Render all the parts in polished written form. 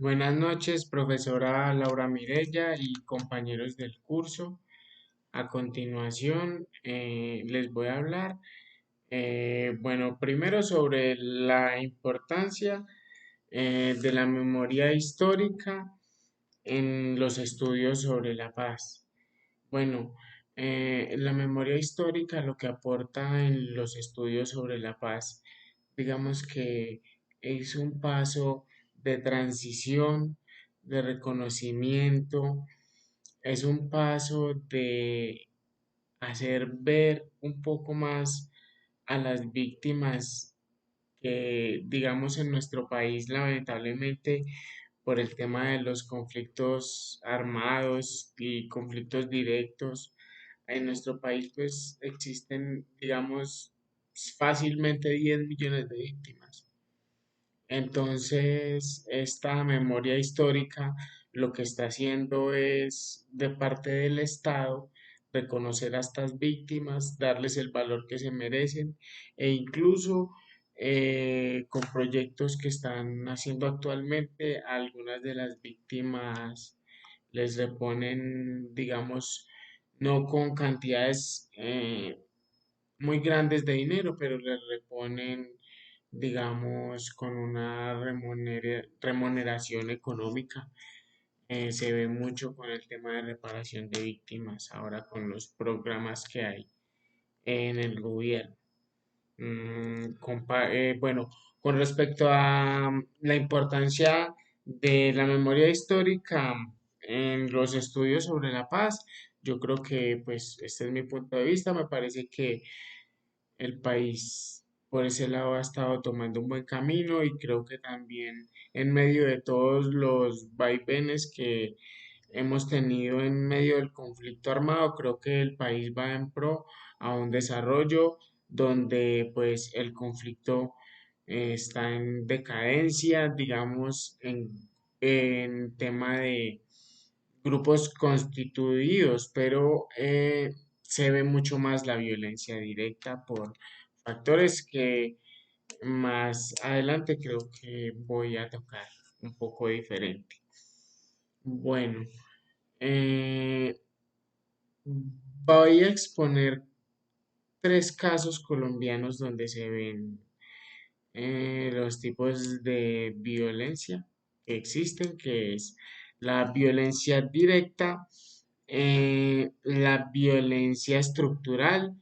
Buenas noches, profesora Laura Mirella y compañeros del curso. A continuación, les voy a hablar, primero sobre la importancia de la memoria histórica en los estudios sobre la paz. Bueno, la memoria histórica lo que aporta en los estudios sobre la paz, digamos que es un paso de transición, de reconocimiento, es un paso de hacer ver un poco más a las víctimas que, digamos, en nuestro país, lamentablemente, por el tema de los conflictos armados y conflictos directos, en nuestro país pues existen, digamos, fácilmente 10 millones de víctimas. Entonces, esta memoria histórica lo que está haciendo es, de parte del Estado, reconocer a estas víctimas, darles el valor que se merecen e incluso con proyectos que están haciendo actualmente, a algunas de las víctimas les reponen, digamos, no con cantidades muy grandes de dinero, pero les reponen, digamos, con una remuneración económica. Se ve mucho con el tema de reparación de víctimas ahora con los programas que hay en el gobierno. Bueno, con respecto a la importancia de la memoria histórica en los estudios sobre la paz, yo creo que, pues, este es mi punto de vista. Me parece que el país por ese lado ha estado tomando un buen camino y creo que también en medio de todos los vaivenes que hemos tenido en medio del conflicto armado, creo que el país va en pro a un desarrollo donde pues el conflicto está en decadencia, digamos, en tema de grupos constituidos, pero se ve mucho más la violencia directa por factores que más adelante creo que voy a tocar un poco diferente. Bueno, eh, voy a exponer tres casos colombianos donde se ven los tipos de violencia que existen, que es la violencia directa, la violencia estructural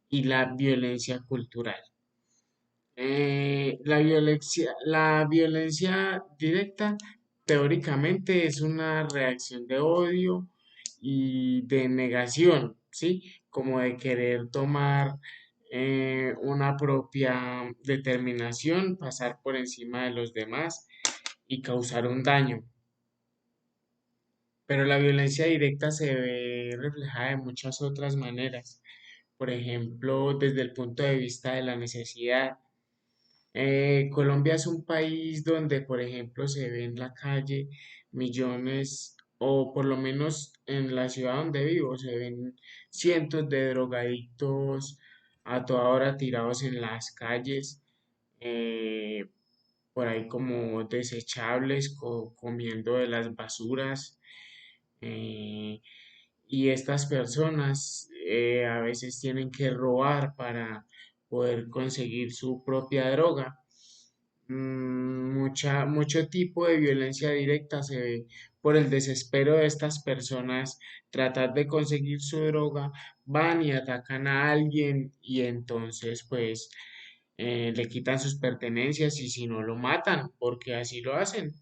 y la violencia cultural. La violencia directa teóricamente es una reacción de odio y de negación, ¿sí? Como de querer tomar una propia determinación, pasar por encima de los demás y causar un daño. Pero la violencia directa se ve reflejada de muchas otras maneras. Por ejemplo, desde el punto de vista de la necesidad. Colombia es un país donde, por ejemplo, se ve en la calle millones, o por lo menos en la ciudad donde vivo, se ven cientos de drogadictos a toda hora tirados en las calles, eh, por ahí como desechables, comiendo de las basuras. eh, y estas personas a veces tienen que robar para poder conseguir su propia droga. Mucho tipo de violencia directa se ve por el desespero de estas personas tratar de conseguir su droga, van y atacan a alguien y entonces pues le quitan sus pertenencias y si no lo matan, porque así lo hacen.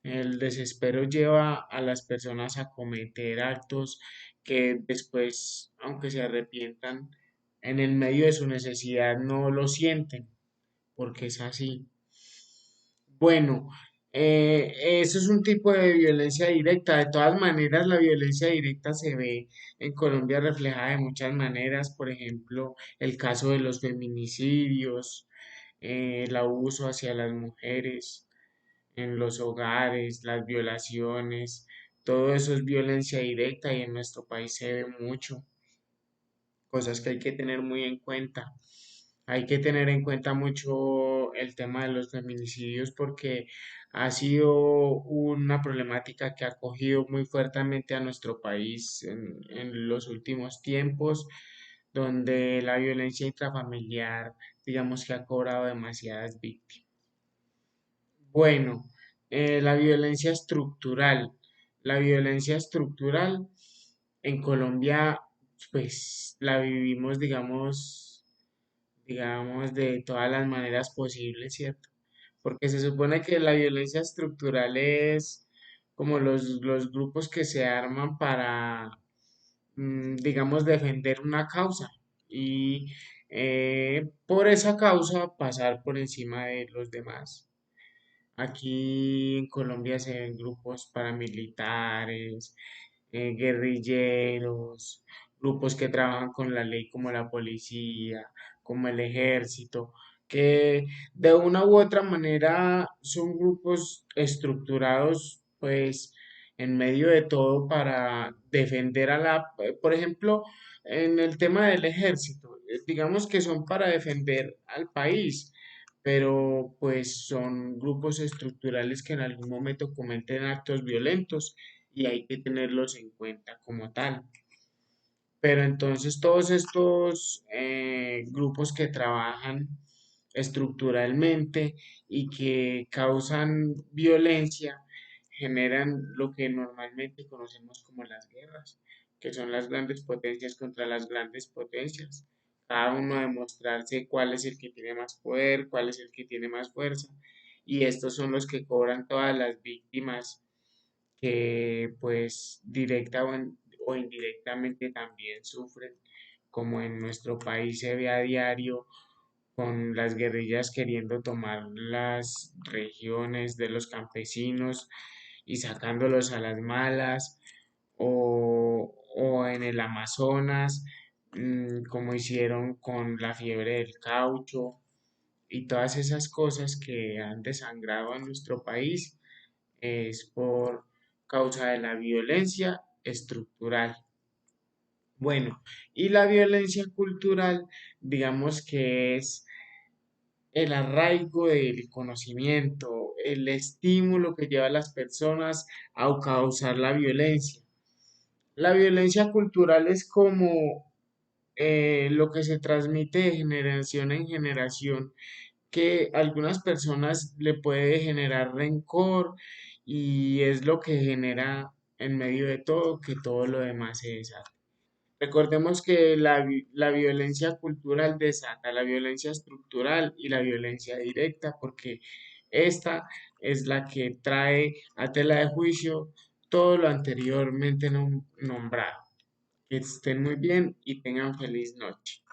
El desespero lleva a las personas a cometer actos que después, aunque se arrepientan, en el medio de su necesidad no lo sienten, porque es así. Bueno, eso es un tipo de violencia directa. De todas maneras, la violencia directa se ve en Colombia reflejada de muchas maneras. Por ejemplo, el caso de los feminicidios, el abuso hacia las mujeres en los hogares, las violaciones, todo eso es violencia directa y en nuestro país se ve mucho, cosas que hay que tener muy en cuenta. Hay que tener en cuenta mucho el tema de los feminicidios porque ha sido una problemática que ha cogido muy fuertemente a nuestro país en los últimos tiempos, donde la violencia intrafamiliar, digamos que ha cobrado demasiadas víctimas. Bueno, la violencia estructural. La violencia estructural en Colombia, pues la vivimos, digamos, de todas las maneras posibles, ¿cierto? Porque se supone que la violencia estructural es como los grupos que se arman para, digamos, defender una causa y por esa causa pasar por encima de los demás. Aquí en Colombia se ven grupos paramilitares, guerrilleros, grupos que trabajan con la ley como la policía, como el ejército, que de una u otra manera son grupos estructurados, pues, en medio de todo para defender a por ejemplo, en el tema del ejército, digamos que son para defender al país, pero pues son grupos estructurales que en algún momento cometen actos violentos y hay que tenerlos en cuenta como tal. Pero entonces todos estos grupos que trabajan estructuralmente y que causan violencia generan lo que normalmente conocemos como las guerras, que son las grandes potencias contra las grandes potencias. Cada uno a demostrarse cuál es el que tiene más poder, cuál es el que tiene más fuerza. Y estos son los que cobran todas las víctimas que pues directa o indirectamente también sufren, como en nuestro país se ve a diario con las guerrillas queriendo tomar las regiones de los campesinos y sacándolos a las malas, o en el Amazonas, como hicieron con la fiebre del caucho y todas esas cosas que han desangrado a nuestro país es por causa de la violencia estructural. Bueno, y la violencia cultural, digamos que es el arraigo del conocimiento, el estímulo que lleva a las personas a causar la violencia. La violencia cultural es como lo que se transmite de generación en generación, que a algunas personas le puede generar rencor y es lo que genera en medio de todo que todo lo demás se desata. Recordemos que la violencia cultural desata la violencia estructural y la violencia directa, porque esta es la que trae a tela de juicio todo lo anteriormente nombrado. Que estén muy bien y tengan feliz noche.